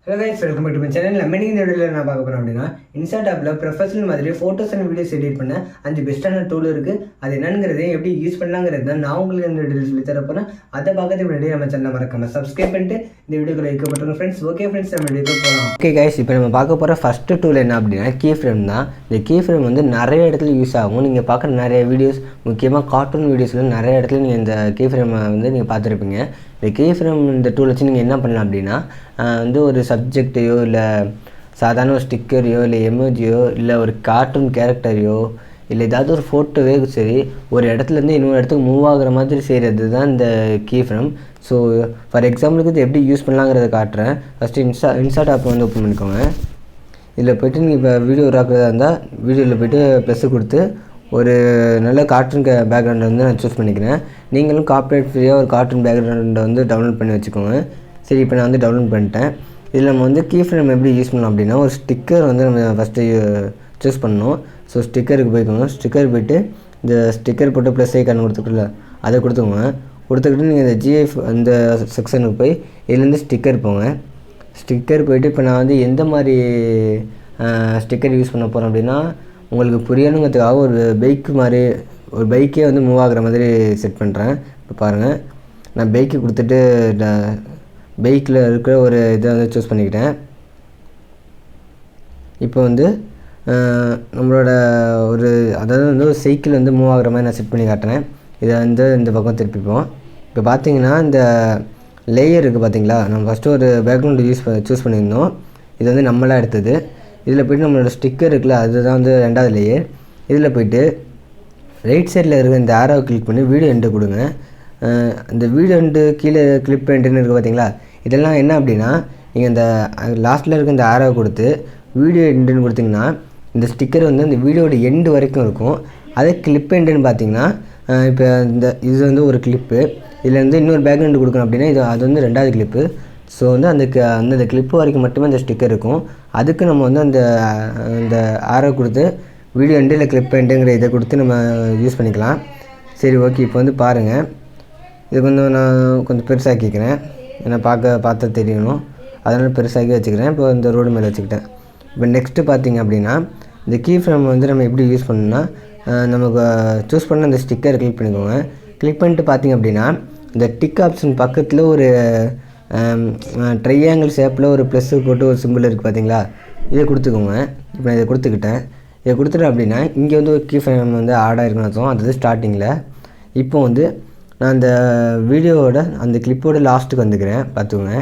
Hello guys, welcome back to my channel. நம்ம இந்த வீடியோல என்ன பார்க்க போறோம் அப்படினா Insta tabல ப்ரொஃபஷனல் மாதிரி போட்டோஸ் அண்ட் வீடியோஸ் எடிட் பண்ண அந்த பெஸ்டான டூல் இருக்கு. அது என்னங்கறதை எப்படி யூஸ் பண்ணலாம்ங்கறத தான் நான் உங்களுக்கு இந்த வீடியோல சொல்லி தர போறேன். அத பார்க்கிறதுக்கு முன்னாடி நம்ம சேனலை மறக்காம Subscribe பண்ணிட்டு இந்த வீடியோக்கு லைக் பண்ணுங்க फ्रेंड्स. ஓகே फ्रेंड्स, நம்ம வீடியோக்கு போலாம். ஓகே गाइस, இப்போ நம்ம பார்க்க போற ஃபர்ஸ்ட் டூல் என்ன அப்படினா கீ ஃப்ரேம் தான். இந்த கீ ஃப்ரேம் வந்து நிறைய இடத்துல யூஸ் ஆகும். நீங்க பார்க்குற நிறைய வீடியோஸ், முக்கியமா கார்ட்டூன் வீடியோஸ்ல நிறைய இடத்துல நீங்க இந்த கீ ஃப்ரேம் வந்து நீங்க பார்த்திருப்பீங்க. இந்த கீ ஃப்ரேம் இந்த டூல் வச்சு நீங்கள் என்ன பண்ணலாம் அப்படின்னா வந்து ஒரு சப்ஜெக்டையோ இல்லை சாதாரண ஒரு ஸ்டிக்கரையோ இல்லை எமோஜியோ இல்லை ஒரு கார்ட்டூன் கேரக்டரையோ இல்லை ஏதாவது ஒரு ஃபோட்டோவே சரி ஒரு இடத்துலேருந்து இன்னொரு இடத்துக்கு மூவ் ஆகுற மாதிரி செய்கிறது தான் இந்த கீ ஃப்ரேம். ஸோ ஃபார் எக்ஸாம்பிளுக்கு இது எப்படி யூஸ் பண்ணலாங்கிறத காட்டுறேன். ஃபஸ்ட்டு இன்ஸ்டா ஆப் வந்து ஓப்பன் பண்ணிக்கோங்க. இதில் போய்ட்டு நீங்கள் இப்போ வீடியோ உருவாக்குறதா இருந்தால் வீடியோவில் போய்ட்டு ப்ளஸ்ஸு கொடுத்து ஒரு நல்ல கார்ட்டூன் பேக்ரவுண்டை வந்து நான் சூஸ் பண்ணிக்கிறேன். நீங்களும் கார்ப்பரேட் ஃப்ரீயாக ஒரு கார்ட்டூன் பேக்ரவுண்டை வந்து டவுன்லோட் பண்ணி வச்சுக்கோங்க. சரி, இப்போ நான் வந்து டவுன்லோட் பண்ணிட்டேன். இதில் நம்ம வந்து கீ ஃப்ரேம் எப்படி யூஸ் பண்ணலாம் அப்படின்னா ஒரு ஸ்டிக்கர் வந்து நம்ம ஃபஸ்ட்டு சூஸ் பண்ணணும். ஸோ ஸ்டிக்கருக்கு போய்க்கோங்க. ஸ்டிக்கர் போய்ட்டு இந்த ஸ்டிக்கர் போட்டு ப்ளஸ் ஐக்கான் கொடுத்துக்கல அதை கொடுத்துக்கோங்க. கொடுத்துக்கிட்டு நீங்கள் இந்த ஜிஎஃப் அந்த செக்ஷனுக்கு போய் இதுலேருந்து ஸ்டிக்கர் போங்க. ஸ்டிக்கர் போய்ட்டு இப்போ நான் வந்து எந்த மாதிரி ஸ்டிக்கர் யூஸ் பண்ண போகிறேன் அப்படின்னா உங்களுக்கு புரியணுங்கிறதுக்காக ஒரு பைக்கு மாதிரி ஒரு பைக்கே வந்து மூவ் ஆகுற மாதிரி செட் பண்ணுறேன். இப்போ பாருங்கள், நான் பைக்கு கொடுத்துட்டு பைக்கில் இருக்கிற ஒரு இதை வந்து சூஸ் பண்ணிக்கிட்டேன். இப்போ வந்து நம்மளோட ஒரு அதாவது வந்து ஒரு சைக்கிள் வந்து மூவ் ஆகுற மாதிரி நான் செட் பண்ணி காட்டுறேன். இதை வந்து இந்த பக்கம் திருப்பிப்போம். இப்போ பார்த்தீங்கன்னா இந்த லேயர் இருக்குது பார்த்தீங்களா, நம்ம ஃபஸ்ட்டு ஒரு பேக்ரவுண்டு சூஸ் பண்ணியிருந்தோம். இது வந்து நம்மளாக எடுத்தது. இதில் போய்ட்டு நம்மளோட ஸ்டிக்கர் இருக்குல்ல, அதுதான் வந்து ரெண்டாவது லேயர். இதில் போய்ட்டு ரைட் சைடில் இருக்க இந்த ஆரோவை கிளிக் பண்ணி வீடியோ எண்டு கொடுங்க. இந்த வீடியோ எண்டு கீழே கிளிப் எண்டுன்னு இருக்குது பார்த்தீங்களா, இதெல்லாம் என்ன அப்படின்னா நீங்கள் இந்த லாஸ்ட்டில் இருக்க இந்த ஆரோவை கொடுத்து வீடியோ எண்டுன்னு கொடுத்திங்கன்னா இந்த ஸ்டிக்கர் வந்து இந்த வீடியோட எண்டு வரைக்கும் இருக்கும். அதே கிளிப் எண்டுன்னு பார்த்தீங்கன்னா இப்போ இது வந்து ஒரு கிளிப்பு, இதில் வந்து இன்னொரு பேக்ரவுண்டு கொடுக்கணும் அப்படின்னா அது வந்து ரெண்டாவது கிளிப்பு. ஸோ வந்து அந்த கிளிப்பு வரைக்கும் மட்டுமே அந்த ஸ்டிக்கர் இருக்கும். அதுக்கு நம்ம வந்து அந்த ஆரோ கொடுத்து வீடியோ எண்டு இல்லை கிளிப் எண்டுங்கிற இதை கொடுத்து நம்ம யூஸ் பண்ணிக்கலாம். சரி, ஓகே. இப்போ வந்து பாருங்கள், இது நான் கொஞ்சம் பெருசாக்கிக்கிறேன். ஏன்னா பார்த்தா தெரியணும், அதனால் பெருசாக்கி வச்சுக்கிறேன். இப்போ இந்த ரோடு மேலே வச்சுக்கிட்டேன். இப்போ நெக்ஸ்ட்டு பார்த்திங்க அப்படின்னா இந்த கீ ஃப்ரேம் வந்து நம்ம எப்படி யூஸ் பண்ணணும்னா நமக்கு சூஸ் பண்ண அந்த ஸ்டிக்கர் கிளிக் பண்ணிக்கோங்க. கிளிக் பண்ணிட்டு பார்த்திங்க அப்படின்னா இந்த டிக் ஆப்ஷன் பக்கத்தில் ஒரு ட்ரையாங்கிள் ஷேப்பில் ஒரு ப்ளஸ்ஸு போட்டு ஒரு சிம்பிள் இருக்குது பார்த்தீங்களா, இதை கொடுத்துக்கோங்க. இப்போ நான் இதை கொடுத்துக்கிட்டேன். இதை கொடுத்துட்டேன் அப்படின்னா இங்கே வந்து ஒரு கீ ஃப்ரேம் வந்து ஆட் ஆகிருக்குன்னு அர்த்தம். அது ஸ்டார்டிங்கில். இப்போ வந்து நான் அந்த வீடியோவோட அந்த கிளிப்போட லாஸ்ட்டுக்கு வந்துக்கிறேன். பார்த்துக்கோங்க,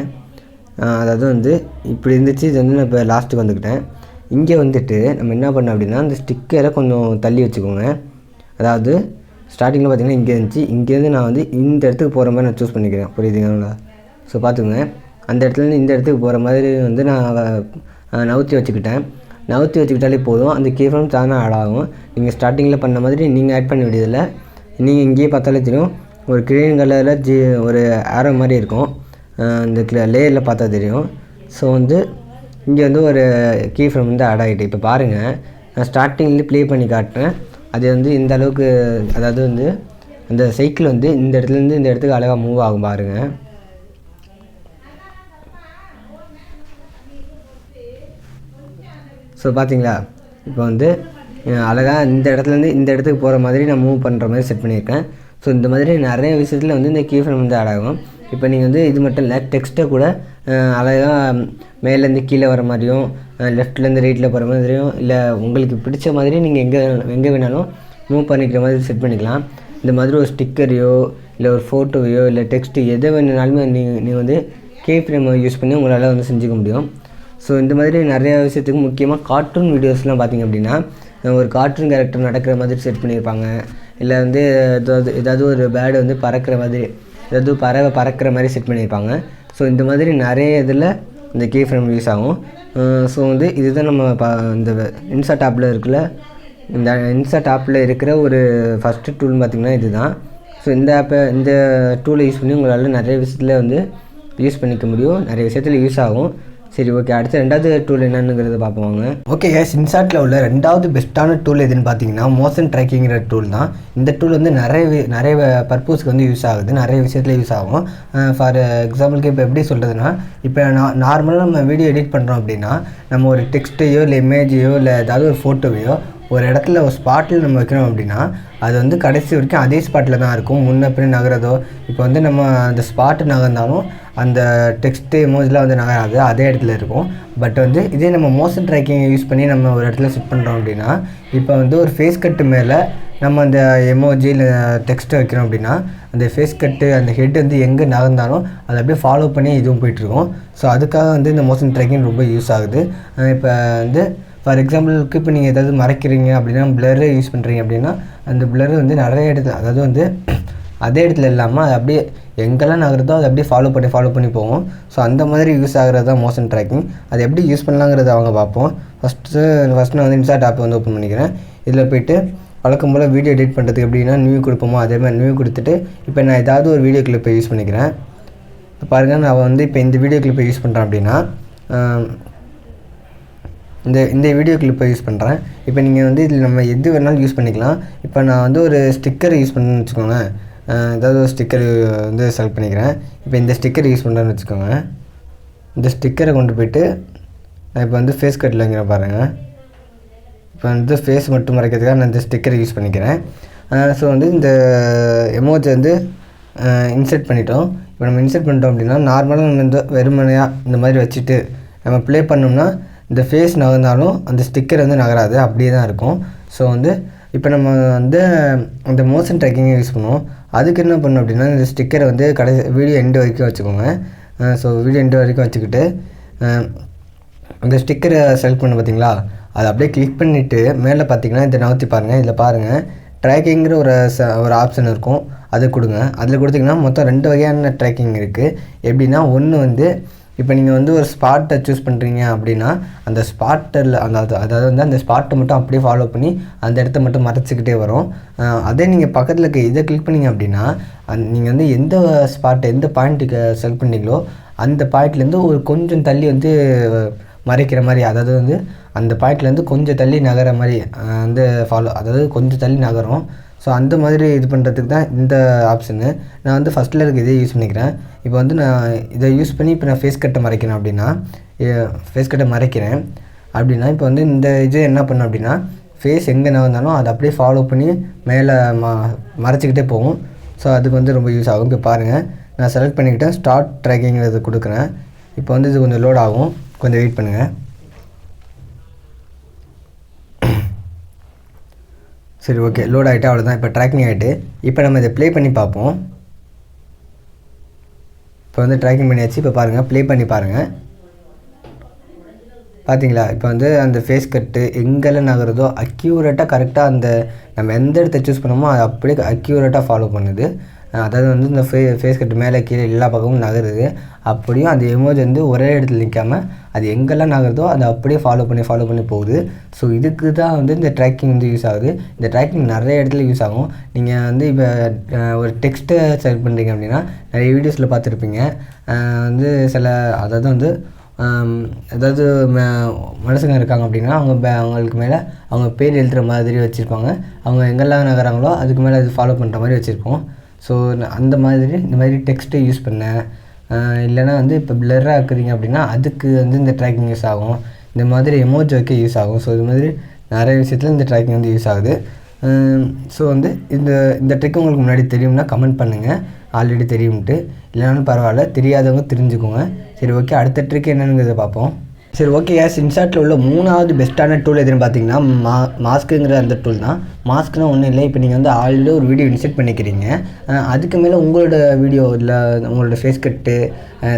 அதாவது வந்து இப்படி இருந்துச்சு. இது வந்து நான் இப்போ லாஸ்ட்டுக்கு வந்துக்கிட்டேன். இங்கே வந்துட்டு நம்ம என்ன பண்ணோம் அப்படின்னா அந்த ஸ்டிக்கரை கொஞ்சம் தள்ளி வச்சுக்கோங்க. அதாவது ஸ்டார்டிங்கில் பார்த்திங்கன்னா இங்கே இருந்துச்சு, இங்கேருந்து நான் வந்து இந்த இடத்துக்கு போகிற மாதிரி நான் சூஸ் பண்ணிக்கிறேன். புரியுதுங்களா? ஸோ பார்த்துக்கோங்க, அந்த இடத்துலேருந்து இந்த இடத்துக்கு போகிற மாதிரி வந்து நான் நவுத்தி வச்சுக்கிட்டாலே போதும். அந்த கீ ஃப்ரேம் தானாக ஆட் ஆகும். நீங்கள் ஸ்டார்டிங்கில் பண்ண மாதிரி நீங்கள் ஆட் பண்ண வேண்டியதில்லை. நீங்கள் இங்கேயே பார்த்தாலே தெரியும், ஒரு க்ரீன் கலரில் ஒரு ஆரோ மாதிரி இருக்கும். இந்த லேயரில் பார்த்தா தெரியும். ஸோ வந்து இங்கே வந்து ஒரு கீ ஃப்ரேம் வந்து ஆட் ஆகிட்டு. இப்போ பாருங்கள், நான் ஸ்டார்டிங்லேயே ப்ளே பண்ணி காட்டுறேன். அது வந்து இந்த அளவுக்கு, அதாவது வந்து அந்த சைக்கிள் வந்து இந்த இடத்துலேருந்து இந்த இடத்துக்கு அழகாக மூவ் ஆகும் பாருங்கள். ஸோ பார்த்தீங்களா, இப்போ வந்து அழகாக இந்த இடத்துலேருந்து இந்த இடத்துக்கு போகிற மாதிரி நான் மூவ் பண்ணுற மாதிரி செட் பண்ணியிருக்கேன். ஸோ இந்த மாதிரி நிறைய விஷயத்தில் வந்து இந்த கீ ஃப்ரேம் வந்து ஆட் ஆகும். இப்போ நீங்கள் வந்து இது மட்டும் இல்லை, டெக்ஸ்ட்டை கூட அழகாக மேலேருந்து கீழே வர மாதிரியும் லெஃப்ட்லேருந்து ரைட்டில் போகிற மாதிரியும் இல்லை உங்களுக்கு பிடிச்ச மாதிரி நீங்கள் எங்கே வேணாலும் மூவ் பண்ணிக்கிற மாதிரி செட் பண்ணிக்கலாம். இந்த மாதிரி ஒரு ஸ்டிக்கரையோ இல்லை ஒரு ஃபோட்டோவையோ இல்லை டெக்ஸ்ட்டு எதை வேணுனாலுமே நீங்கள் வந்து கீ ஃப்ரேமை யூஸ் பண்ணி உங்களால் வந்து செஞ்சுக்க முடியும். ஸோ இந்த மாதிரி நிறைய விஷயத்துக்கு, முக்கியமாக கார்ட்டூன் வீடியோஸ்லாம் பார்த்திங்க அப்படின்னா ஒரு கார்ட்டூன் கேரக்டர் நடக்கிற மாதிரி செட் பண்ணியிருப்பாங்க. இல்லை வந்து ஏதாவது ஒரு பேர்டு வந்து பறக்கிற மாதிரி, ஏதாவது பறவை பறக்கிற மாதிரி செட் பண்ணியிருப்பாங்க. ஸோ இந்த மாதிரி நிறைய இதில் இந்த கீ ஃப்ரேம் யூஸ் ஆகும். ஸோ வந்து இதுதான் நம்ம இந்த இன்ஸ்டா ஆப்பில் இருக்குல்ல, இந்த இன்ஸ்டா ஆப்பில் இருக்கிற ஒரு ஃபஸ்ட்டு டூல்னு பார்த்திங்கன்னா இது தான். ஸோ இந்த டூலை யூஸ் பண்ணி உங்களால் நிறைய விஷயத்தில் வந்து யூஸ் பண்ணிக்க முடியும். நிறைய விஷயத்தில் யூஸ் ஆகும். சரி ஓகே, அடுத்து ரெண்டாவது டூல் என்னன்னுங்கிறத பார்ப்போங்க. ஓகே கேஸ், இன்சாட்டில் உள்ள ரெண்டாவது பெஸ்ட்டான டூல் எதுன்னு பார்த்தீங்கன்னா மோஷன் ட்ராக்கிங்கிற டூல் தான். இந்த டூல் வந்து நிறைய பர்பஸ்க்கு வந்து யூஸ் ஆகுது, நிறைய விஷயத்தில் யூஸ் ஆகும். ஃபார் எக்ஸாம்பிளுக்கு இப்போ எப்படி சொல்கிறதுனா, இப்போ நார்மலாக நம்ம வீடியோ எடிட் பண்ணுறோம் அப்படின்னா நம்ம ஒரு டெக்ஸ்ட்டையோ இல்லை இமேஜையோ இல்லை ஏதாவது ஒரு ஃபோட்டோவையோ ஒரு இடத்துல ஒரு ஸ்பாட்டில் நம்ம வைக்கிறோம் அப்படின்னா அது வந்து கடைசி வரைக்கும் அதே ஸ்பாட்டில் தான் இருக்கும், முன்ன பின்ன நகரதோ. இப்போ வந்து நம்ம அந்த ஸ்பாட்டு நகர்ந்தாலும் அந்த டெக்ஸ்ட்டு எமோஜிலாம் வந்து நகராது, அதே இடத்துல இருக்கும். பட் வந்து இதே நம்ம மோஷன் ட்ராக்கிங் யூஸ் பண்ணி நம்ம ஒரு இடத்துல செட் பண்ணுறோம் அப்படின்னா, இப்போ வந்து ஒரு ஃபேஸ் கட்டு மேலே நம்ம அந்த எமோஜி இல்லை டெக்ஸ்ட்டை வைக்கிறோம் அப்படின்னா அந்த ஃபேஸ் கட்டு அந்த ஹெட் வந்து எங்கே நகர்ந்தாலும் அதை அப்படியே ஃபாலோ பண்ணி இதுவும் போயிட்டுருக்கும். ஸோ அதுக்காக வந்து இந்த மோஷன் ட்ராக்கிங் ரொம்ப யூஸ் ஆகுது. இப்போ வந்து ஃபார் எக்ஸாம்பிளுக்கு இப்போ நீங்கள் எதாவது மறைக்கிறீங்க அப்படின்னா பிளரு யூஸ் பண்ணுறீங்க அப்படின்னா அந்த பிளரு வந்து நிறைய இடத்துல, அதாவது வந்து அதே இடத்துல இல்லாமல் அது அப்படியே எங்கெல்லாம் நகருதோ அதை அப்படியே ஃபாலோ பண்ணி போகும். ஸோ அந்த மாதிரி யூஸ் ஆகிறது தான் மோஷன் ட்ராக்கிங். அது எப்படி யூஸ் பண்ணலாங்கிறத அவங்க பார்ப்போம். ஃபஸ்ட்டு நான் வந்து இன்ஸ்டாட் ஆப் வந்து ஓப்பன் பண்ணிக்கிறேன். இதில் போய்ட்டு வழக்கம் போல் வீடியோ எடிட் பண்ணுறதுக்கு எப்படின்னா நியூ கொடுப்போமோ அதே மாதிரி நியூ கொடுத்துட்டு இப்போ நான் ஏதாவது ஒரு வீடியோ கிளிப்பை யூஸ் பண்ணிக்கிறேன். இப்போ பாருங்கள், நான் வந்து இப்போ இந்த வீடியோ கிளிப்பை யூஸ் பண்ணுறேன் அப்படின்னா இந்த வீடியோ கிளிப்பை யூஸ் பண்ணுறேன். இப்போ நீங்கள் வந்து இதில் நம்ம எது வேணாலும் யூஸ் பண்ணிக்கலாம். இப்போ நான் வந்து ஒரு ஸ்டிக்கர் யூஸ் பண்ணுன்னு வச்சுக்கோங்க, ஏதாவது ஒரு ஸ்டிக்கர் வந்து செலக்ட் பண்ணிக்கிறேன். இப்போ இந்த ஸ்டிக்கர் யூஸ் பண்ணுறேன்னு வச்சுக்கோங்க. இந்த ஸ்டிக்கரை கொண்டு போய்ட்டு நான் இப்போ வந்து ஃபேஸ் கட்டில் வைக்கிறேன் பாருங்கள். இப்போ வந்து ஃபேஸ் மட்டும் மறைக்கிறதுக்காக நான் இந்த ஸ்டிக்கரை யூஸ் பண்ணிக்கிறேன். ஸோ வந்து இந்த எமோஜி வந்து இன்சர்ட் பண்ணிட்டோம். இப்போ நம்ம இன்சர்ட் பண்ணிட்டோம் அப்படின்னா நார்மலாக நம்ம இந்த வெறுமனையாக இந்த மாதிரி வச்சுட்டு நம்ம ப்ளே பண்ணோம்னா இந்த ஃபேஸ் நகர்ந்தாலும் அந்த ஸ்டிக்கர் வந்து நகராது, அப்படியே தான் இருக்கும். ஸோ வந்து இப்போ நம்ம வந்து அந்த மோஷன் ட்ராக்கிங்கை யூஸ் பண்ணுவோம். அதுக்கு என்ன பண்ணணும் அப்படின்னா இந்த ஸ்டிக்கரை வந்து கடைசி வீடியோ எண்டு வரைக்கும் வச்சுக்கோங்க. ஸோ வீடியோ எண்டு வரைக்கும் வச்சுக்கிட்டு அந்த ஸ்டிக்கரை செலக்ட் பண்ண பார்த்தீங்களா, அதை அப்படியே கிளிக் பண்ணிவிட்டு மேலே பார்த்தீங்கன்னா இதை நகர்த்தி பாருங்கள். இதில் பாருங்கள் ட்ராக்கிங்கிற ஒரு ஆப்ஷன் இருக்கும், அது கொடுங்க. அதில் கொடுத்திங்கன்னா மொத்தம் 2 வகையான ட்ராக்கிங் இருக்குது. எப்படின்னா ஒன்று வந்து இப்போ நீங்கள் வந்து ஒரு ஸ்பாட்டை சூஸ் பண்ணுறீங்க அப்படின்னா அந்த ஸ்பாட்டில் அதாவது வந்து அந்த ஸ்பாட்டை மட்டும் அப்படியே ஃபாலோ பண்ணி அந்த இடத்த மட்டும் மறைச்சிக்கிட்டே வரும். அதே நீங்கள் பக்கத்தில் இருக்க இதை கிளிக் பண்ணிங்க அப்படின்னா நீங்கள் வந்து எந்த ஸ்பாட்டை எந்த பாயிண்ட்டுக்கு செலக்ட் பண்ணீங்களோ அந்த பாயிண்ட்லேருந்து ஒரு கொஞ்சம் தள்ளி வந்து மறைக்கிற மாதிரி, அதாவது வந்து அந்த பாயிண்ட்லேருந்து கொஞ்சம் தள்ளி நகர மாதிரி வந்து அதாவது கொஞ்சம் தள்ளி நகரும். ஸோ அந்த மாதிரி இது பண்ணுறதுக்கு தான் இந்த ஆப்ஷனு. நான் வந்து ஃபஸ்ட்டில் இருக்க இதே யூஸ் பண்ணிக்கிறேன். இப்போ வந்து நான் இதை யூஸ் பண்ணி இப்போ நான் ஃபேஸ் கட்டை மறைக்கிறேன் அப்படின்னா இப்போ வந்து இந்த இது என்ன பண்ணேன் அப்படின்னா ஃபேஸ் எங்கே நகர்ந்தாலும் அதை அப்படியே ஃபாலோ பண்ணி மேலே மறைச்சிக்கிட்டே போகும். ஸோ அதுக்கு வந்து ரொம்ப யூஸ் ஆகும். இப்போ பாருங்கள், நான் செலக்ட் பண்ணிக்கிட்டேன், ஸ்டார்ட் ட்ராக்கிங்கிறது கொடுக்குறேன். இப்போ வந்து இது கொஞ்சம் லோட் ஆகும், கொஞ்சம் வெயிட் பண்ணுங்கள். சரி ஓகே, லோட் ஆகிட்டு அவ்வளோதான். இப்போ ட்ராக்கிங் ஆகிட்டு இப்போ நம்ம இதை ப்ளே பண்ணி பார்ப்போம். இப்போ வந்து ட்ராக்கிங் பண்ணியாச்சு. இப்போ பாருங்கள், ப்ளே பண்ணி பாருங்கள். பார்த்தீங்களா, இப்போ வந்து அந்த ஃபேஸ் கட்டு எங்கெல்லாம் நகருதோ அக்யூரேட்டாக கரெக்டாக அந்த நம்ம எந்த இடத்த சூஸ் பண்ணோமோ அது அப்படியே அக்யூரேட்டாக ஃபாலோ பண்ணுது. அதாவது வந்து இந்த ஃபேஸ் கட்டு மேலே கீழே எல்லா பக்கமும் நகருது. அப்படியும் அந்த எமோஜி வந்து ஒரே இடத்துல நிற்காமல் அது எங்கெல்லாம் நகருதோ அதை அப்படியே ஃபாலோ பண்ணி போகுது. ஸோ இதுக்கு தான் வந்து இந்த ட்ராக்கிங் வந்து யூஸ் ஆகுது. இந்த ட்ராக்கிங் நிறைய இடத்துல யூஸ் ஆகும். நீங்கள் வந்து இப்போ ஒரு டெக்ஸ்ட்டை செலக்ட் பண்ணுறீங்க அப்படின்னா நிறைய வீடியோஸில் பார்த்துருப்பீங்க. வந்து அதாவது வந்து ஏதாவது மனுஷங்க இருக்காங்க அப்படின்னா அவங்களுக்கு மேலே அவங்க பேர் எழுதுகிற மாதிரி வச்சுருப்பாங்க. அவங்க எங்கெல்லாம் நகராங்களோ அதுக்கு மேலே அது ஃபாலோ பண்ணுற மாதிரி வச்சுருப்போம். ஸோ அந்த மாதிரி இந்த மாதிரி டெக்ஸ்ட்டை யூஸ் பண்ணேன். இல்லைனா வந்து இப்போ பிளராக இருக்கிறீங்க அப்படின்னா அதுக்கு வந்து இந்த ட்ராக்கிங் யூஸ் ஆகும். இந்த மாதிரி எமோஜி வைக்க யூஸ் ஆகும். ஸோ இது மாதிரி நிறைய விஷயத்தில் இந்த ட்ராக்கிங் வந்து யூஸ் ஆகுது. ஸோ வந்து இந்த ட்ரிக் உங்களுக்கு முன்னாடி தெரியும்னா கமெண்ட் பண்ணுங்கள், ஆல்ரெடி தெரியும்ட்டு. இல்லைனாலும் பரவாயில்ல, தெரியாதவங்க தெரிஞ்சுக்கோங்க. சரி ஓகே, அடுத்த ட்ரிக் என்னென்னுங்கிறத பார்ப்போம். சரி ஓகே, இன்ஸ்டாட்டில் உள்ள 3வது பெஸ்ட்டான டூல் எதுன்னு பார்த்தீங்கன்னா மாஸ்க்குங்கிற அந்த டூல் தான். மாஸ்க்னால் ஒன்றும் இல்லை, இப்போ நீங்கள் வந்து ஆல்ரெடி ஒரு வீடியோ இன்செர்ட் பண்ணிக்கிறீங்க, அதுக்கு மேலே உங்களோட வீடியோ இல்லை உங்களோட ஃபேஸ் கட்டு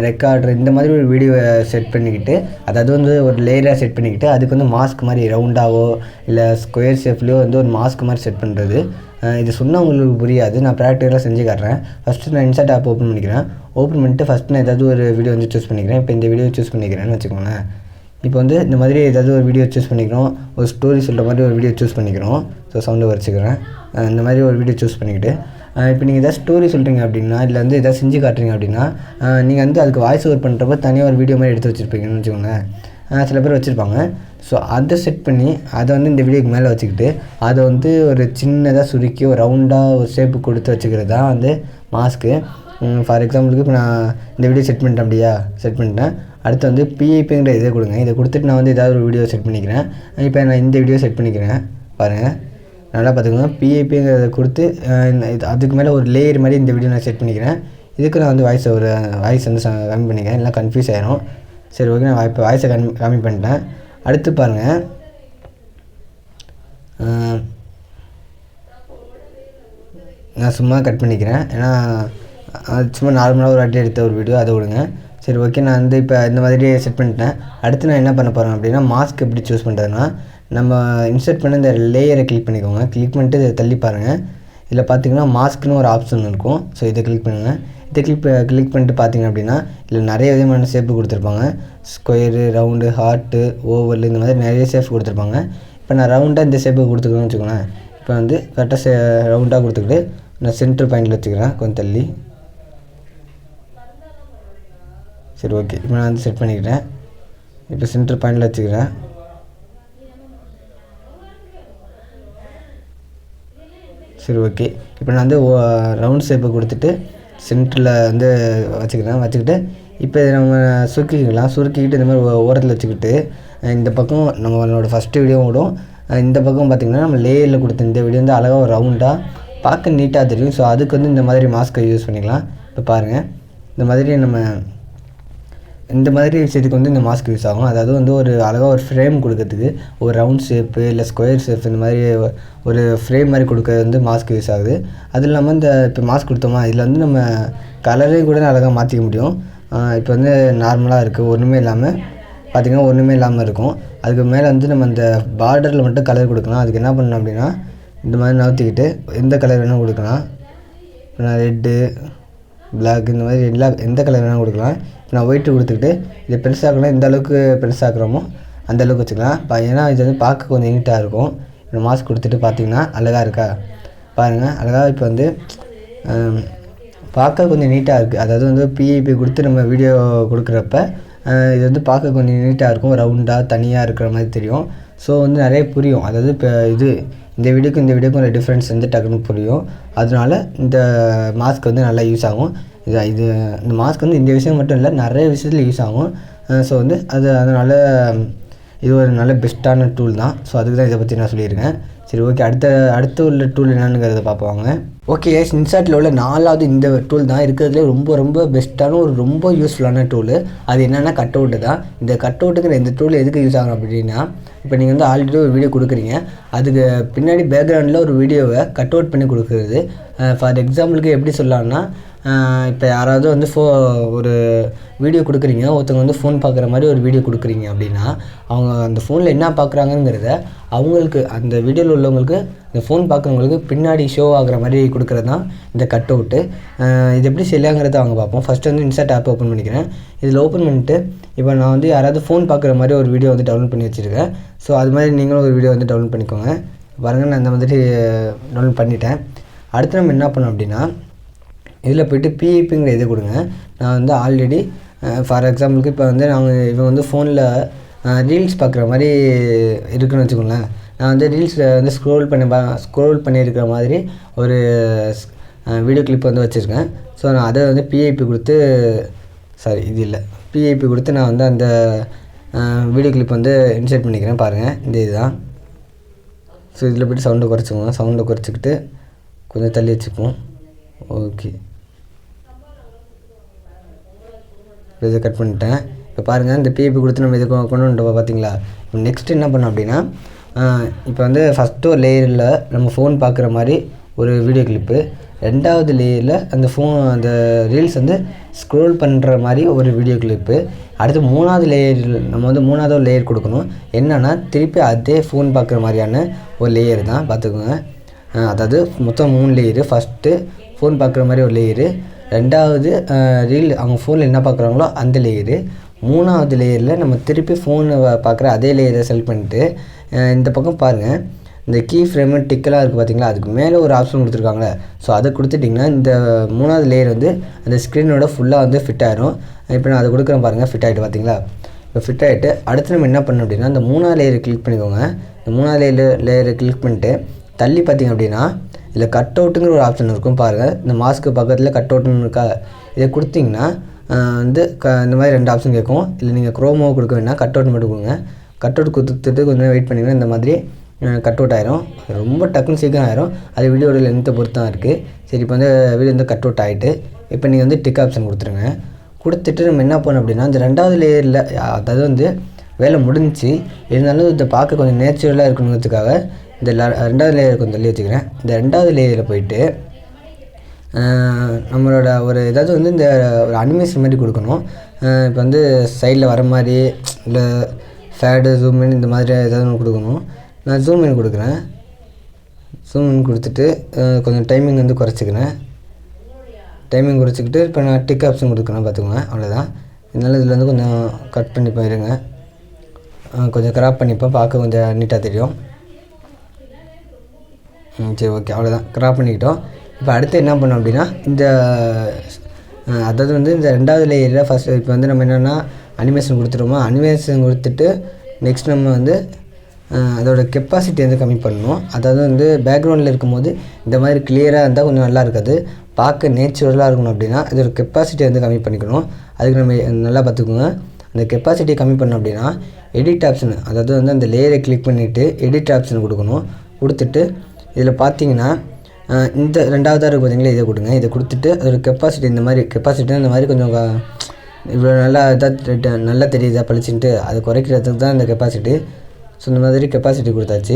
ரெக்கார்டர் இந்த மாதிரி ஒரு வீடியோவை செட் பண்ணிக்கிட்டு அதாவது வந்து ஒரு லேயராக செட் பண்ணிக்கிட்டு அதுக்கு வந்து மாஸ்க் மாதிரி ரவுண்டாவோ இல்லை ஸ்கொயர் ஷேப்லேயோ வந்து ஒரு மாஸ்க் மாதிரி செட் பண்ணுறது. இது சொன்னால் உங்களுக்கு புரியாது, நான் ப்ராக்டிக்கலாக செஞ்சு காட்டுறேன். ஃபஸ்ட்டு நான் இன்ஸ்டாட் ஆப் ஓப்பன் பண்ணிக்கிறேன். ஓப்பன் பண்ணிட்டு ஃபஸ்ட்டு நான் ஏதாவது ஒரு வீடியோ வந்து சூஸ் பண்ணிக்கிறேன். இப்போ இந்த வீடியோ சூஸ் பண்ணிக்கிறேன்னு வச்சுக்கோங்களேன். இப்போ வந்து இந்த மாதிரி ஏதாவது ஒரு வீடியோ சூஸ் பண்ணிக்கிறோம், ஒரு ஸ்டோரி சொல்கிற மாதிரி ஒரு வீடியோ சூஸ் பண்ணிக்கிறோம். ஸோ சவுண்டை வச்சுக்கிறேன். இந்த மாதிரி ஒரு வீடியோ சூஸ் பண்ணிக்கிட்டு இப்போ நீங்கள் எதாவது ஸ்டோரி சொல்கிறீங்க அப்படின்னா இல்லை வந்து எதாவது செஞ்சு காட்டுறீங்க அப்படின்னா நீங்கள் வந்து அதுக்கு வாய்ஸ் ஓவர் பண்ணுறப்ப தனியாக ஒரு வீடியோ மாதிரி எடுத்து வச்சுருப்பீங்கன்னு வச்சுக்கோங்களேன். சில பேர் வச்சுருப்பாங்க. ஸோ அதை செட் பண்ணி அதை வந்து இந்த வீடியோக்கு மேலே வச்சுக்கிட்டு அதை வந்து ஒரு சின்னதாக சுருக்கி ஒரு ரவுண்டாக ஒரு ஷேப்பு கொடுத்து வச்சுக்கிறது தான் வந்து மாஸ்க்கு. ஃபார் எக்ஸாம்பிளுக்கு இப்போ நான் இந்த வீடியோ செட் பண்ணிட்டேன், அப்படியா செட் பண்ணிட்டேன். அடுத்து வந்து பிஐபிங்கிற இதை கொடுங்க. இதை கொடுத்துட்டு நான் வந்து ஏதாவது ஒரு வீடியோ செட் பண்ணிக்கிறேன். இப்போ நான் இந்த வீடியோ செட் பண்ணிக்கிறேன் பாருங்கள், நல்லா பார்த்துக்கோங்க. பிஐபிங்கிறத கொடுத்து இது அதுக்கு மேலே ஒரு லேயர் மாதிரி இந்த வீடியோ நான் செட் பண்ணிக்கிறேன். இதுக்கு நான் வந்து வாய்ஸ் வந்து கம்மி பண்ணிக்கிறேன், இல்லை கன்ஃபியூஸ் ஆகிடும். சரி ஓகே, நான் இப்போ வாய்ஸை கம்மி பண்ணிட்டேன். அடுத்து பாருங்கள், நான் சும்மா கட் பண்ணிக்கிறேன், ஏன்னா அது சும்மா நார்மலாக ஒரு வாட்டி எடுத்த ஒரு வீடியோ, அதை விடுங்க. சரி ஓகே, நான் வந்து இப்போ இந்த மாதிரி செட் பண்ணிட்டேன். அடுத்து நான் என்ன பண்ண போகிறேன் அப்படின்னா, மாஸ்க் எப்படி சூஸ் பண்ணுறதுன்னா, நம்ம இன்சர்ட் பண்ண இந்த லேயரை கிளிக் பண்ணிக்கோங்க. கிளிக் பண்ணிட்டு இதை தள்ளி பாருங்கள். இதில் பார்த்தீங்கன்னா மாஸ்க்குன்னு ஒரு ஆப்ஷன் இருக்கும். ஸோ இதை கிளிக் பண்ணுங்கள். இதை கிளிக் பண்ணிட்டு பார்த்தீங்க அப்படின்னா இதில் நிறைய விதமான ஷேப்பு கொடுத்துருப்பாங்க. ஸ்கொயரு, ரவுண்டு, ஹார்ட்டு, ஓவல், இந்த மாதிரி நிறைய ஷேப் கொடுத்துருப்பாங்க. இப்போ நான் ரவுண்டாக இந்த ஷேப்பு கொடுத்துக்கணும்னு வச்சுக்கோங்களேன். இப்போ வந்து கரெக்டாக ரவுண்டாக கொடுத்துக்கிட்டு நான் சென்டர் பாயிண்டில் வச்சுக்கிறேன், கொஞ்சம் தள்ளி. சரி ஓகே, இப்போ நான் வந்து செட் பண்ணிக்கிறேன். இப்போ சென்டர் பாயிண்டில் வச்சுக்கிறேன். சரி ஓகே, இப்போ நான் வந்து ரவுண்ட் ஷேப்பை கொடுத்துட்டு சென்டரில் வந்து வச்சுக்கிட்டு இப்போ நம்ம சுருக்கிக்கிட்டு இந்த மாதிரி ஓரத்தில் வச்சுக்கிட்டு இந்த பக்கம் நம்மளோட ஃபஸ்ட்டு வீடியோ ஓடும். இந்த பக்கம் பார்த்திங்கன்னா நம்ம லேயரில் கொடுத்த இந்த வீடியோ வந்து அழகாக ஒரு ரவுண்டாக பார்க்க நீட்டாக தெரியும். ஸோ அதுக்கு வந்து இந்த மாதிரி மாஸ்க்கை யூஸ் பண்ணிக்கலாம். இப்போ பாருங்கள், இந்த மாதிரி விஷயத்துக்கு வந்து இந்த மாஸ்க் யூஸ் ஆகும். அதாவது வந்து ஒரு அழகாக ஒரு ஃப்ரேம் கொடுக்கறதுக்கு ஒரு ரவுண்ட் ஷேப்பு இல்லை ஸ்கொயர் ஷேப் இந்த மாதிரி ஒரு ஃப்ரேம் மாதிரி கொடுக்கறது வந்து மாஸ்க் யூஸ் ஆகுது. அது இல்லாமல் இந்த இப்போ மாஸ்க் கொடுத்தோமா, இதில் வந்து நம்ம கலரே கூட அழகாக மாற்றிக்க முடியும். இப்போ வந்து நார்மலாக இருக்குது, ஒன்றுமே இல்லாமல் இருக்கும். அதுக்கு மேலே வந்து நம்ம அந்த பார்டரில் மட்டும் கலர் கொடுக்கலாம். அதுக்கு என்ன பண்ணணும் அப்படின்னா, இந்த மாதிரி நவுத்திக்கிட்டு எந்த கலர் வேணால் கொடுக்கலாம். இப்போ நான் ரெட்டு, பிளாக், இந்த மாதிரி எந்த கலர் வேணால் கொடுக்கலாம். இப்போ நான் ஒயிட்டு கொடுத்துக்கிட்டு இதை பெருசாக்கலாம், எந்த அளவுக்கு பெருசாக்குறோமோ அந்த அளவுக்கு வச்சுக்கலாம். ஏன்னா இது வந்து பார்க்க கொஞ்சம் நீட்டாக இருக்கும். இப்போ மாஸ்க் கொடுத்துட்டு பார்த்தீங்கன்னா அழகாக இருக்கா பாருங்கள். அழகாக இப்போ வந்து பார்க்க கொஞ்சம் நீட்டாக இருக்குது. அதாவது வந்து பிஐபி கொடுத்து நம்ம வீடியோ கொடுக்குறப்ப இது வந்து பார்க்க கொஞ்சம் நீட்டாக இருக்கும், ரவுண்டாக தனியாக இருக்கிற மாதிரி தெரியும். ஸோ வந்து நிறைய புரியும். அதாவது இப்போ இந்த வீடியோக்கும் ஒரு டிஃப்ரென்ஸ் வந்து டக்குன்னு புரியும். அதனால இந்த மாஸ்க் வந்து நல்லா யூஸ் ஆகும். இந்த மாஸ்க் வந்து இந்த விஷயம் மட்டும் இல்லை, நிறைய விஷயத்தில் யூஸ் ஆகும். ஸோ வந்து அதனால் இது ஒரு நல்ல பெஸ்ட்டான டூல் தான். ஸோ அதுக்கு தான் இதை பற்றி நான் சொல்லியிருக்கேன். சரி ஓகே, அடுத்து உள்ள டூல் என்னங்கிறத பார்ப்பாங்க. ஓகே, இன்சாட்டில் உள்ள 4வது இந்த டூல் தான் இருக்கிறதுலே ரொம்ப ரொம்ப பெஸ்ட்டான ஒரு ரொம்ப யூஸ்ஃபுல்லான டூலு. அது என்னென்னா கட் அவுட்டு தான். இந்த கட் அவுட்டுங்கிற இந்த டூல் எதுக்கு யூஸ் ஆகும் அப்படின்னா, இப்போ நீங்கள் வந்து ஆல்ரெடி ஒரு வீடியோ கொடுக்குறீங்க, அதுக்கு பின்னாடி பேக்ரவுண்டில் ஒரு வீடியோவை கட் அவுட் பண்ணி கொடுக்குறது. ஃபார் எக்ஸாம்பிளுக்கு எப்படி சொல்லலாம்னா, இப்போ யாராவது வந்து ஒரு வீடியோ கொடுக்குறீங்க, ஒருத்தவங்க வந்து ஃபோன் பார்க்குற மாதிரி ஒரு வீடியோ கொடுக்குறீங்க அப்படின்னா, அவங்க அந்த ஃபோனில் என்ன பார்க்குறாங்கங்கிறத அவங்களுக்கு அந்த வீடியோவில் உள்ளவங்களுக்கு இந்த ஃபோன் பார்க்குறவங்களுக்கு பின்னாடி ஷோ ஆகிற மாதிரி கொடுக்குறது தான் இந்த கட் அவுட்டு. இது எப்படி செய்யலாங்கிறத அவங்க பார்ப்போம். ஃபஸ்ட்டு வந்து இன்ஸ்டாட் ஆப் ஓப்பன் பண்ணிக்கிறேன். இதில் ஓப்பன் பண்ணிட்டு இப்போ நான் வந்து யாராவது ஃபோன் பார்க்குற மாதிரி ஒரு வீடியோ வந்து டவுன்லோட் பண்ணி வச்சுருக்கேன். ஸோ அது மாதிரி நீங்களும் ஒரு வீடியோ வந்து டவுன்லோட் பண்ணிக்கோங்க. பாருங்கள், நான் இந்த மாதிரி டவுன்லோட் பண்ணிட்டேன். அடுத்து நம்ம என்ன பண்ணோம் அப்படின்னா, இதில் போய்ட்டு பிஐபிங்கிற இதை கொடுங்க. நான் வந்து ஆல்ரெடி ஃபார் எக்ஸாம்பிளுக்கு இப்போ வந்து இவங்க வந்து ஃபோனில் ரீல்ஸ் பார்க்குற மாதிரி இருக்குதுன்னு வச்சுக்கோங்களேன். நான் வந்து ரீல்ஸில் வந்து ஸ்க்ரோல் பண்ணியிருக்கிற மாதிரி ஒரு வீடியோ கிளிப் வந்து வச்சுருக்கேன். ஸோ நான் அதை வந்து பிஐபி கொடுத்து நான் வந்து அந்த வீடியோ கிளிப் வந்து இன்சர்ட் பண்ணிக்கிறேன். பாருங்கள், இந்த இதுதான். ஸோ இதில் போய்ட்டு சவுண்டை குறைச்சிக்கிட்டு கொஞ்சம் தள்ளி வச்சுப்போம். ஓகே, இதை கட் பண்ணிட்டேன். இப்போ பாருங்கள், இந்த பிஐபி கொடுத்து நம்ம இதை கொண்டு வந்துட்டோம் பார்த்தீங்களா. இப்போ நெக்ஸ்ட்டு என்ன பண்ணோம் அப்படின்னா, இப்போ வந்து ஃபஸ்ட்டு ஒரு லேயரில் நம்ம ஃபோன் பார்க்குற மாதிரி ஒரு வீடியோ கிளிப்பு, 2வது லேயரில் அந்த ரீல்ஸ் வந்து ஸ்க்ரோல் பண்ணுற மாதிரி ஒரு வீடியோ கிளிப்பு, அடுத்து 3வது லேயரில் நம்ம வந்து 3வது லேயர் கொடுக்கணும். என்னென்னா திருப்பி அதே ஃபோன் பார்க்குற மாதிரியான ஒரு லேயர் தான் பார்த்துக்கோங்க. அதாவது மொத்தம் 3 லேயரு. ஃபஸ்ட்டு ஃபோன் பார்க்குற மாதிரி ஒரு லேயரு, 2வது ரீல் அவங்க ஃபோனில் என்ன பார்க்குறாங்களோ அந்த லேயரு, 3வது லேயரில் நம்ம திருப்பி ஃபோனை பார்க்குற அதே லேயரை செலக்ட் பண்ணிட்டு இந்த பக்கம் பாருங்கள், இந்த கீ ஃப்ரேமு டிக்கெல்லாம் இருக்குது பார்த்தீங்களா, அதுக்கு மேலே ஒரு ஆப்ஷன் கொடுத்துருக்காங்களே. ஸோ அதை கொடுத்துட்டிங்கன்னா இந்த 3வது லேயர் வந்து அந்த ஸ்க்ரீனோட ஃபுல்லாக வந்து ஃபிட் ஆகிடும். இப்போ நான் அதை கொடுக்குறேன் பாருங்கள், ஃபிட் ஆகிட்டு பார்த்தீங்களா. இப்போ ஃபிட் ஆகிட்டு அடுத்து நம்ம என்ன பண்ணணும் அப்படின்னா, இந்த 3வது லேயரை கிளிக் பண்ணிக்கோங்க. இந்த 3வது லேயரை கிளிக் பண்ணிட்டு தள்ளி பார்த்திங்க அப்படின்னா இதில் கட் அவுட்டுங்கிற ஒரு ஆப்ஷன் இருக்கும் பாருங்கள். இந்த மாஸ்க்கு பக்கத்தில் கட் அவுட்டுன்னு இருக்கா, இதை கொடுத்திங்கன்னா வந்து இந்த மாதிரி 2 ஆப்ஷன் கேட்கும். இல்லை நீங்கள் குரோமோ கொடுக்க வேணால் கட் அவுட் மட்டும் கொடுங்க. கட் அவுட் கொடுத்துட்டு கொஞ்சம் வெயிட் பண்ணிங்கன்னா இந்த மாதிரி கட் அவுட் ஆயிரும். ரொம்ப டக்குன்னு சீக்கிரம் ஆயிரும். அது வீடியோட லென்த்தை பொறுத்து தான் இருக்குது. சரி, இப்போ வந்து வீடியோ வந்து கட் அவுட் ஆகிட்டு இப்போ நீங்கள் வந்து டிக் ஆப்ஷன் கொடுத்துருங்க. கொடுத்துட்டு நம்ம என்ன பண்ணோம் அப்படின்னா, இந்த 2வது லேயரில் அதாவது வந்து வேலை முடிஞ்சிச்சு, இருந்தாலும் இதை பார்க்க கொஞ்சம் நேச்சுரலாக இருக்கணுங்கிறதுக்காக இந்த 2வது லேயரை கொஞ்சம் தள்ளி வச்சுக்கிறேன். இந்த 2வது லேயரில் போயிட்டு நம்மளோட ஒரு ஏதாவது வந்து இந்த ஒரு அனிமேஷன் மாதிரி கொடுக்கணும். இப்போ வந்து சைடில் வர மாதிரி இல்லை ஃபேடு ஜூமின் இந்த மாதிரி ஏதாவது ஒன்று கொடுக்கணும். நான் ஜூமின் கொடுக்குறேன். ஜூமின் கொடுத்துட்டு கொஞ்சம் டைமிங் வந்து குறைச்சிக்கிறேன். டைமிங் குறைச்சிக்கிட்டு இப்போ நான் டிக் ஆப்ஷன் கொடுக்குறேன் பார்த்துக்கோங்க. அவ்வளோதான். இதனால் இதில் வந்து கொஞ்சம் கட் பண்ணி போயிருங்க, கொஞ்சம் கிராப் பண்ணிப்போம், பார்க்க கொஞ்சம் நீட்டாக தெரியும். சரி, ஓகே, அவ்வளோதான். கிராப் பண்ணிக்கிட்டோம். இப்போ அடுத்து என்ன பண்ணோம் அப்படின்னா, இந்த அதாவது வந்து இந்த 2வது லேயரில் ஃபஸ்ட்டு இப்போ வந்து நம்ம என்னென்னா அனிமேஷன் கொடுத்துருவோமா, அனிமேஷன் கொடுத்துட்டு நெக்ஸ்ட் நம்ம வந்து அதோடய கெப்பாசிட்டி வந்து கம்மி பண்ணணும். அதாவது வந்து பேக்ரவுண்டில் இருக்கும்போது இந்த மாதிரி கிளியராக இருந்தால் கொஞ்சம் நல்லா இருக்காது, பார்க்க நேச்சுரலாக இருக்கணும். அப்படின்னா இதோட கெப்பாசிட்டி வந்து கம்மி பண்ணிக்கணும். அதுக்கு நம்ம நல்லா பார்த்துக்கோங்க. அந்த கெப்பாசிட்டியை கம்மி பண்ணோம் அப்படின்னா எடிட் ஆப்ஷன், அதாவது வந்து அந்த லேயரை கிளிக் பண்ணிவிட்டு எடிட் ஆப்ஷன் கொடுக்கணும். கொடுத்துட்டு இதில் பார்த்தீங்கன்னா இந்த 2வதாக இருக்குது பார்த்தீங்களா, இதை கொடுங்க. இதை கொடுத்துட்டு அதோட கெப்பாசிட்டி இந்த மாதிரி இந்த மாதிரி கொஞ்சம் இவ்வளோ நல்லா இதாக நல்லா தெரியுதா பளிச்சுன்ட்டு, அது குறைக்கிறதுக்கு தான் இந்த கெப்பாசிட்டி. ஸோ இந்த மாதிரி கெப்பாசிட்டி கொடுத்தாச்சு.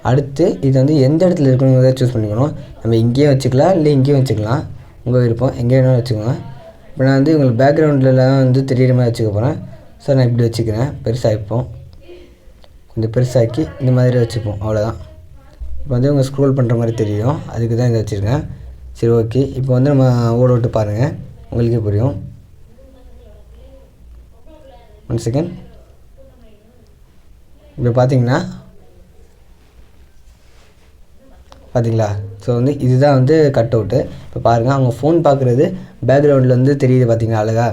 அடுத்து இது வந்து எந்த இடத்துல இருக்கணுங்கிறத சூஸ் பண்ணிக்கணும். நம்ம இங்கேயும் வச்சுக்கலாம், இல்லை இங்கேயும் வச்சுக்கலாம், உங்கள் விருப்பம், எங்கே வேணாலும் வச்சுக்கோங்க. இப்போ நான் வந்து உங்களுக்கு பேக்ரவுண்ட்லலாம் வந்து தெரியுற மாதிரி வச்சுக்க போகிறேன். ஸோ நான் இப்படி வச்சுக்கிறேன். பெருசாகிப்போம், கொஞ்சம் பெருசாக்கி இந்த மாதிரி வச்சுப்போம், அவ்வளோதான். இப்போ வந்து உங்கள் ஸ்க்ரோல் பண்ணுற மாதிரி தெரியும், அதுக்கு தான் இதை வச்சுருக்கேன். சரி, ஓகே. இப்போ வந்து நம்ம ஓட விட்டு பாருங்கள், உங்களுக்கே புரியும். 1 செகண்ட். இப்போ பார்த்தீங்களா, ஸோ வந்து இதுதான் வந்து கட் அவுட்டு. இப்போ பாருங்கள், அவங்க ஃபோன் பார்க்குறது பேக்ரவுண்டில் வந்து தெரியுது பார்த்தீங்களா அழகா.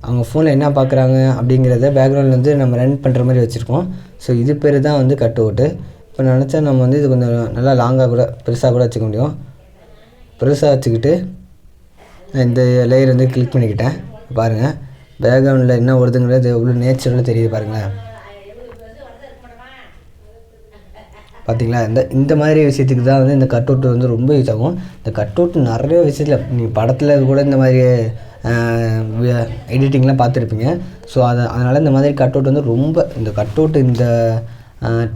அவங்க ஃபோனில் என்ன பார்க்குறாங்க அப்படிங்கிறத பேக்ரவுண்டில் வந்து நம்ம ரன் பண்ணுற மாதிரி வச்சுருக்கோம். ஸோ இது பேர் தான் வந்து கட் அவுட்டு. இப்போ நினச்சா நம்ம வந்து இது கொஞ்சம் நல்லா லாங்காக கூட பெருசாக கூட வச்சுக்க முடியும். பெருசாக வச்சுக்கிட்டு இந்த லேயர் வந்து கிளிக் பண்ணிக்கிட்டேன். பாருங்கள், பேக்ரவுண்டில் என்ன வருதுங்கிறது எவ்வளோ நேச்சுரலாக தெரியுது பாருங்களேன். பார்த்திங்களா, இந்த மாதிரி விஷயத்துக்கு தான் வந்து இந்த கட் அவுட் வந்து ரொம்ப யூஸ் ஆகும். இந்த கட் அவுட் நிறைய விஷயத்தில் நீங்கள் படத்தில் கூட இந்த மாதிரி எடிட்டிங்லாம் பார்த்துருப்பீங்க. ஸோ அதனால் இந்த மாதிரி கட் அவுட் வந்து ரொம்ப இந்த கட் அவுட் இந்த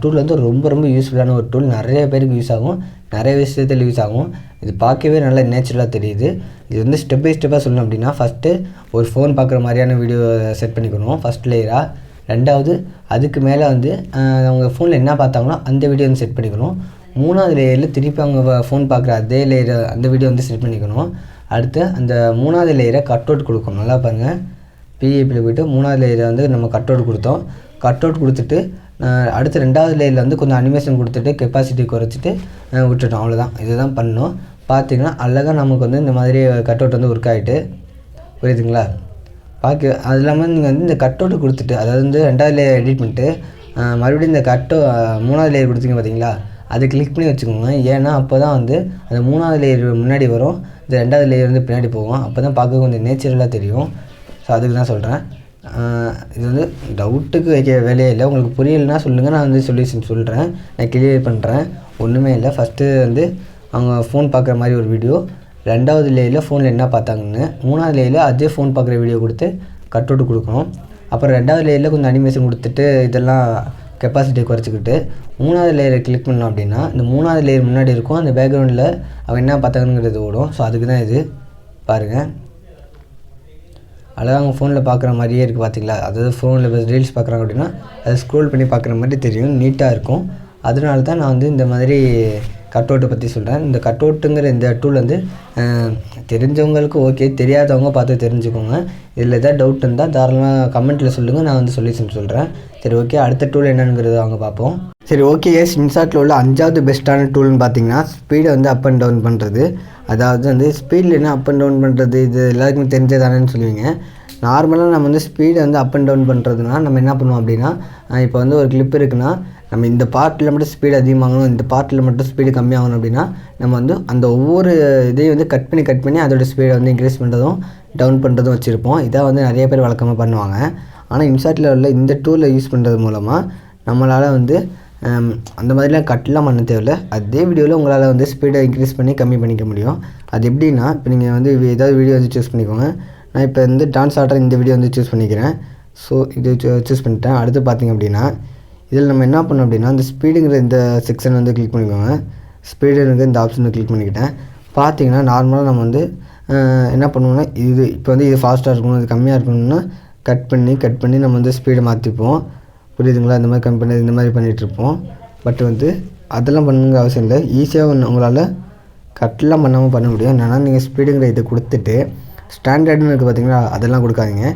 டூல் வந்து ரொம்ப ரொம்ப யூஸ்ஃபுல்லான ஒரு டூல். நிறைய பேருக்கு யூஸ் ஆகும், நிறைய விஷயத்தில் யூஸ் ஆகும். இது பார்க்கவே நல்லா நேச்சுரலாக தெரியுது. இது வந்து ஸ்டெப் பை ஸ்டெப்பாக சொல்லணும் அப்படின்னா, ஃபஸ்ட்டு ஒரு ஃபோன் பார்க்குற மாதிரியான வீடியோ செட் பண்ணிக்கணும் ஃபஸ்ட் லேயராக. 2வது அதுக்கு மேலே வந்து அவங்க ஃபோனில் என்ன பார்த்தாங்களோ அந்த வீடியோ வந்து செட் பண்ணிக்கணும். 3வது லேயரில் திருப்பி அவங்க ஃபோன் பார்க்குற அதே லேயர் அந்த வீடியோ வந்து செட் பண்ணிக்கணும். அடுத்து அந்த 3வது லேயரை கட் அவுட் கொடுக்கணும். நல்லா பாருங்கள், பிஏபியில் போய்ட்டு 3வது லேயரை வந்து நம்ம கட் அவுட் கொடுத்தோம். கட் அவுட் கொடுத்துட்டு அடுத்து 2வது லேயரில் வந்து கொஞ்சம் அனிமேஷன் கொடுத்துட்டு கெப்பாசிட்டி குறைச்சிட்டு விட்டுட்டோம். அவ்வளோதான், இதுதான் பண்ணோம். பார்த்திங்கன்னா அழகாக நமக்கு வந்து இந்த மாதிரி கட் அவுட் வந்து ஒர்க் ஆகிட்டு, புரியுதுங்களா. அது இல்லாமல் நீங்கள் வந்து இந்த கட் அவுட்டு கொடுத்துட்டு, அதாவது வந்து 2வது லேயர் எடிட் பண்ணிட்டு மறுபடியும் இந்த 3வது லேயர் கொடுத்தீங்க பார்த்தீங்களா, அதை கிளிக் பண்ணி வச்சுக்கோங்க. ஏன்னா அப்போ தான் வந்து அந்த 3வது லேயர் முன்னாடி வரும், இந்த 2வது லேயர் வந்து பின்னாடி போகும். அப்போ தான் பார்க்க கொஞ்சம் நேச்சுரலாக தெரியும். ஸோ அதுக்கு தான் சொல்கிறேன். இது வந்து டவுட்டுக்கு வைக்க வேலையே இல்லை. உங்களுக்கு புரியலைன்னா சொல்லுங்கள், நான் வந்து சொல்யூஷன் சொல்கிறேன், நான் கிளியர் பண்ணுறேன். ஒன்றுமே இல்லை. ஃபஸ்ட்டு வந்து அவங்க ஃபோன் பார்க்குற மாதிரி ஒரு வீடியோ, 2வது லேயரில் ஃபோனில் என்ன பார்த்தாங்கன்னு, 3வது லேயரில் அதே ஃபோன் பார்க்குற வீடியோ கொடுத்து கட் அவுட் கொடுக்கணும். அப்புறம் 2வது லேயரில் கொஞ்சம் அனிமேஷன் கொடுத்துட்டு இதெல்லாம் கெப்பாசிட்டியை குறைச்சிக்கிட்டு 3வது லேயரை கிளிக் பண்ணோம் அப்படின்னா இந்த 3வது லேயர் முன்னாடி இருக்கும், அந்த பேக்ரவுண்டில் அவங்க என்ன பார்த்தாங்கங்கிறது ஓடும். ஸோ அதுக்கு தான் இது பாருங்கள், அழகாக அவங்க ஃபோனில் பார்க்குற மாதிரியே இருக்குது பார்த்தீங்களா. அதாவது ஃபோனில் இப்போ ரீல்ஸ் பார்க்குறாங்க அப்படின்னா அதை ஸ்க்ரோல் பண்ணி பார்க்குற மாதிரி தெரியும், நீட்டாக இருக்கும். அதனால தான் நான் வந்து இந்த மாதிரி கட் அவுட்டை பற்றி சொல்கிறேன். இந்த கட் அவுட்டுங்கிற இந்த டூல் வந்து தெரிஞ்சவங்களுக்கு ஓகே, தெரியாதவங்க பார்த்து தெரிஞ்சுக்கோங்க. இதில் எதாவது டவுட் இருந்தால் தாராளமாக கமெண்ட்டில் சொல்லுங்கள், நான் வந்து சொல்யூஷன் சொல்கிறேன். சரி ஓகே, அடுத்த டூல் என்னங்கிறத வாங்க பார்ப்போம். சரி ஓகே எஸ், இன்சாட்டில் உள்ள 5வது பெஸ்ட்டான டூல்னு பார்த்தீங்கன்னா ஸ்பீடை வந்து அப் அண்ட் டவுன் பண்ணுறது. அதாவது வந்து ஸ்பீடில் என்ன அப் அண்ட் டவுன் பண்ணுறது, இது எல்லாருக்குமே தெரிஞ்சதானேன்னு சொல்லுவீங்க. நார்மலாக நம்ம வந்து ஸ்பீடை வந்து அப் அண்ட் டவுன் பண்ணுறதுனா நம்ம என்ன பண்ணுவோம் அப்படின்னா, இப்போ வந்து ஒரு கிளிப் இருக்குன்னா நம்ம இந்த பார்ட்டில் மட்டும் ஸ்பீடு அதிகமாகணும், இந்த பார்ட்டில் மட்டும் ஸ்பீடு கம்மியாகணும் அப்படின்னா நம்ம வந்து அந்த ஒவ்வொரு இதையும் வந்து கட் பண்ணி அதோடய ஸ்பீடை வந்து இன்க்ரீஸ் பண்ணுறதும் டவுன் பண்ணுறதும் வச்சுருப்போம். இதான் வந்து நிறைய பேர் வழக்கமாக பண்ணுவாங்க. ஆனால் இன்சாட்டில் உள்ள இந்த டூலை யூஸ் பண்ணுறது மூலமாக நம்மளால் வந்து அந்த மாதிரிலாம் கட்லாம் பண்ண தேவையில்லை. அதே வீடியோவில் உங்களால் வந்து ஸ்பீடை இன்க்ரீஸ் பண்ணி கம்மி பண்ணிக்க முடியும். அது எப்படின்னா, இப்போ நீங்கள் வந்து ஏதாவது வீடியோ வந்து சூஸ் பண்ணிக்கோங்க. நான் இப்போ வந்து டான்ஸ் ஆடுற இந்த வீடியோ வந்து சூஸ் பண்ணிக்கிறேன். ஸோ இது சூஸ் பண்ணிட்டேன். அடுத்து பார்த்திங்க அப்படின்னா இதில் நம்ம என்ன பண்ணோம் அப்படின்னா, இந்த ஸ்பீடுங்கிற இந்த செக்ஷன் வந்து கிளிக் பண்ணிக்கோங்க. ஸ்பீடுங்கிற இந்த ஆப்ஷனை கிளிக் பண்ணிக்கிட்டேன். பார்த்தீங்கன்னா நார்மலாக நம்ம வந்து என்ன பண்ணுவோம்னா, இது இப்போ வந்து இது ஃபாஸ்ட்டாக இருக்கணும், இது கம்மியாக இருக்கணும்னா கட் பண்ணி நம்ம வந்து ஸ்பீடை மாற்றிப்போம். புரியுதுங்களா? இந்த மாதிரி கம்மி பண்ணி இந்த மாதிரி பண்ணிகிட்ருப்போம். பட் வந்து அதெல்லாம் பண்ணுங்கிற அவசியம் இல்லை. ஈஸியாக உங்களால் கட்லாம் பண்ணாமல் பண்ண முடியும். என்னென்னா, நீங்கள் ஸ்பீடுங்கிற இதை கொடுத்துட்டு ஸ்டாண்டர்டுன்னு இருக்குது பார்த்தீங்களா, அதெல்லாம் கொடுக்காதீங்க.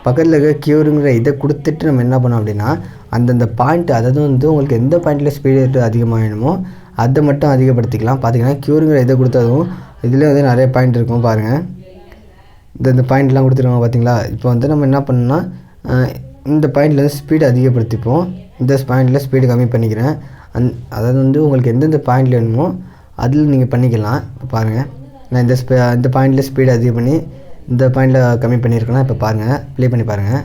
பக்கத்தில் இருக்க க்யூருங்கிற இதை கொடுத்துட்டு நம்ம என்ன பண்ணோம் அப்படின்னா, அந்தந்த பாயிண்ட், அதாவது வந்து உங்களுக்கு எந்த பாயிண்ட்டில் ஸ்பீடு அதிகமாக வேணுமோ அதை மட்டும் அதிகப்படுத்திக்கலாம். பார்த்தீங்கன்னா க்யூருங்கிற இதை கொடுத்ததும் இதில் வந்து நிறைய பாயிண்ட் இருக்கும் பாருங்கள். இந்த பாயிண்ட்லாம் கொடுத்துருவாங்க பார்த்தீங்களா. இப்போ வந்து நம்ம என்ன பண்ணோம்னா, இந்த பாயிண்டில் வந்து ஸ்பீடு அதிகப்படுத்திப்போம், இந்த பாயிண்டில் ஸ்பீடு கம்மி பண்ணிக்கிறேன். அதாவது வந்து உங்களுக்கு எந்தெந்த பாயிண்டில் வேணுமோ அதில் நீங்கள் பண்ணிக்கலாம். இப்போ பாருங்கள், நான் இந்த பாயிண்டில் ஸ்பீடு அதிகம் பண்ணி இந்த பாயிண்டில் கம்மி பண்ணியிருக்கேன்னா இப்போ பாருங்கள், ப்ளே பண்ணி பாருங்கள்.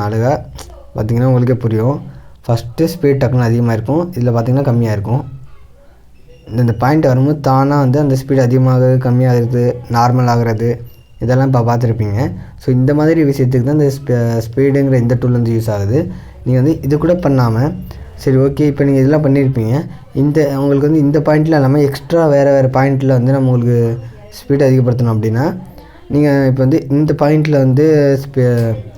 அழகாக பார்த்திங்கன்னா உங்களுக்கே புரியும். ஃபஸ்ட்டு ஸ்பீட் டக்குன்னு அதிகமாக இருக்கும், இதில் பார்த்திங்கன்னா கம்மியாக இருக்கும். இந்த பாயிண்ட் வரும்போது தானாக வந்து அந்த ஸ்பீடு அதிகமாகிறது, கம்மியாகிறது, நார்மல் ஆகிறது, இதெல்லாம் இப்போ பார்த்துருப்பீங்க. ஸோ இந்த மாதிரி விஷயத்துக்கு தான் இந்த ஸ்பீடுங்கிற இந்த டூல் வந்து யூஸ் ஆகுது. நீங்கள் வந்து இது கூட பண்ணாமல், சரி ஓகே இப்போ நீங்கள் இதெல்லாம் பண்ணியிருப்பீங்க, உங்களுக்கு வந்து இந்த பாயிண்டில் இல்லாமல் எக்ஸ்ட்ரா வேறு பாயிண்ட்டில் வந்து நம்ம உங்களுக்கு ஸ்பீடு அதிகப்படுத்தணும் அப்படின்னா, நீங்கள் இப்போ வந்து இந்த பாயிண்ட்டில் வந்து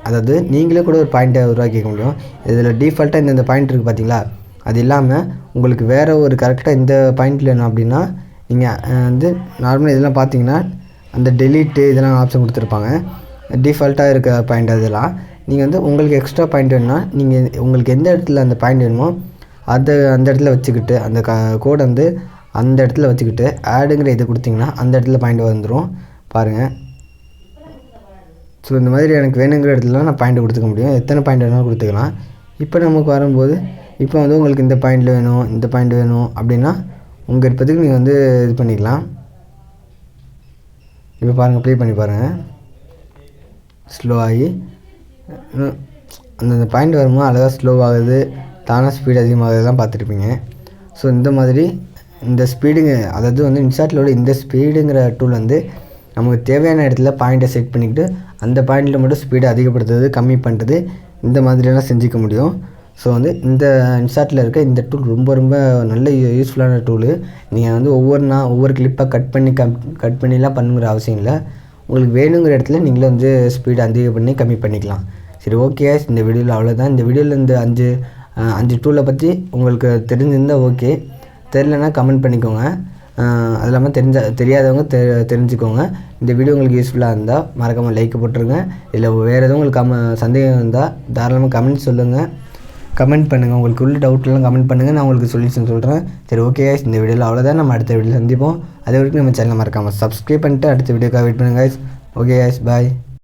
அதாவது நீங்களே கூட ஒரு பாயிண்ட்டை உருவாக்கிக்க முடியும். இதில் டிஃபால்ட்டாக இந்த பாயிண்ட் இருக்குது பார்த்தீங்களா, அது இல்லாமல் உங்களுக்கு வேறு ஒரு கரெக்டாக இந்த பாயிண்ட்டில் வேணும் அப்படின்னா நீங்கள் வந்து நார்மலாக இதெல்லாம் பார்த்தீங்கன்னா அந்த டெலீட்டு இதெல்லாம் ஆப்ஷன் கொடுத்துருப்பாங்க. டிஃபால்ட்டாக இருக்க பாயிண்ட் அதெல்லாம் நீங்கள் வந்து உங்களுக்கு எக்ஸ்ட்ரா பாயிண்ட் வேணும்னா நீங்கள் உங்களுக்கு எந்த இடத்துல அந்த பாயிண்ட் வேணுமோ அந்த இடத்துல வச்சுக்கிட்டு அந்த கோடை வந்து அந்த இடத்துல வச்சுக்கிட்டு ஆடுங்கிற இதை கொடுத்திங்கன்னா அந்த இடத்துல பாயிண்ட் வந்துடும் பாருங்கள். ஸோ இந்த மாதிரி எனக்கு வேணுங்கிற இடத்துல நான் பாயிண்ட் கொடுத்துக்க முடியும், எத்தனை பாயிண்ட் வேணாலும் கொடுத்துக்கலாம். இப்போ நமக்கு வரும்போது இப்போ வந்து உங்களுக்கு இந்த பாயிண்டில் வேணும், இந்த பாயிண்ட் வேணும் அப்படின்னா உங்கள் விருப்பத்துக்கு நீங்கள் வந்து இது பண்ணிக்கலாம். இப்போ பாருங்கள், ப்ளே பண்ணி பாருங்கள். ஸ்லோ ஆகி அந்த பாயிண்ட் வரும்போது அழகாக ஸ்லோவாகுது, தானாக ஸ்பீடு அதிகமாகுதுலாம் பார்த்துருப்பீங்க. ஸோ இந்த மாதிரி இந்த ஸ்பீடுங்க, அதாவது வந்து இன்சாட்டிலோட இந்த ஸ்பீடுங்கிற டூல் வந்து நமக்கு தேவையான இடத்துல பாயிண்ட்டை செட் பண்ணிக்கிட்டு அந்த பாயிண்டில் மட்டும் ஸ்பீடை அதிகப்படுத்துறது, கம்மி பண்ணுறது, இந்த மாதிரியெல்லாம் செஞ்சுக்க முடியும். ஸோ வந்து இந்த இன்சாட்டில் இருக்க இந்த டூல் ரொம்ப ரொம்ப நல்ல யூஸ்ஃபுல்லான டூலு. நீங்கள் வந்து ஒவ்வொரு கிளிப்பாக கட் பண்ணிலாம் பண்ணுங்கிற அவசியம் இல்லை. உங்களுக்கு வேணுங்கிற இடத்துல நீங்களே வந்து ஸ்பீடு அதிகம் பண்ணி கம்மி பண்ணிக்கலாம். சரி ஓகே, இந்த வீடியோவில் அவ்வளோதான். இந்த வீடியோவில் இந்த அஞ்சு டூலை பற்றி உங்களுக்கு தெரிஞ்சிருந்தால் ஓகே, தெரிலனா கமெண்ட் பண்ணிக்கோங்க. அது இல்லாமல் தெரியாதவங்க தெரிஞ்சுக்கோங்க. இந்த வீடியோ உங்களுக்கு யூஸ்ஃபுல்லாக இருந்தால் மறக்காமல் லைக் போட்டுருங்க. இல்லை வேறு எதுவும் உங்களுக்கு சந்தேகம் இருந்தால் தாராளமாக கமெண்ட் சொல்லுங்கள், கமெண்ட் பண்ணுங்கள். உங்களுக்கு உள்ள டவுட்லாம் கமெண்ட் பண்ணுங்கள், நான் உங்களுக்கு சொல்யூஷன் சொல்கிறேன். சரி ஓகே, இந்த வீடியோவில் அவ்வளோதான். நம்ம அடுத்த வீடியோவில் சந்திப்போம். அது வரைக்கும் நம்ம சேனலை மறக்காமல் சப்ஸ்கிரைப் பண்ணிட்டு அடுத்த வீடியோக்காக வெயிட் பண்ணுங்கள். Okay bye.